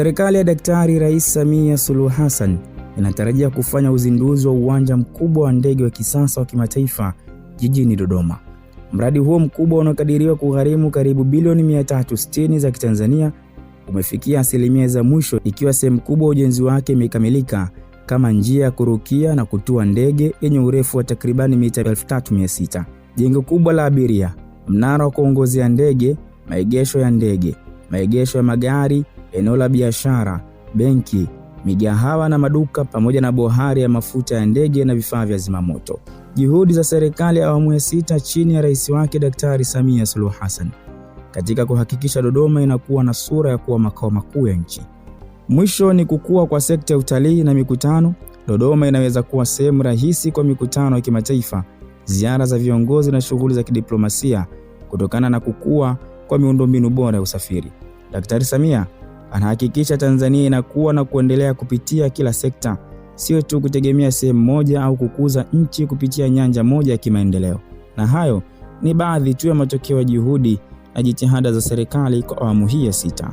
Serikali ya Daktari Rais Samia Suluhu Hassan inatarajia kufanya uzinduzi wa uwanja mkubwa wa ndege wa kisasa wa kimataifa jijini Dodoma. Mradi huo mkubwa unaokadiriwa kugharimu karibu bilioni 360 za Kitanzania umefikia asilimia za mwisho, ikiwa sehemu kubwa ujenzi wake imekamilika, kama njia ya kurukia na kutua ndege yenye urefu wa takribani mita 3600, jengo kubwa la abiria, mnara wa kuongozea ndege, maegesho ya ndege, maegesho ya magari, eneo la biashara, benki, migahawa na maduka, pamoja na bohari ya mafuta ya ndege na vifaa vya zimamoto. Juhudi za serikali ya awamu ya 6 chini ya rais wake Daktari Samia Suluhu Hassan katika kuhakikisha Dodoma inakuwa na sura ya kuwa makao makuu ya nchi. Mwisho ni kukua kwa sekta ya utalii na mikutano. Dodoma inaweza kuwa sehemu rahisi kwa mikutano ya kimataifa, ziara za viongozi na shughuli za kidiplomasia kutokana na kukua kwa miundombinu bora ya usafiri. Daktari Samia anahakikisha Tanzania inakuwa na kuendelea kupitia kila sekta, sio tu kutegemea sehemu moja au kukuza nchi kupitia nyanja moja ya kimaendeleo. Na hayo ni baadhi tu ya matokeo ya juhudi na jitihada za serikali kwa awamu hii ya 6.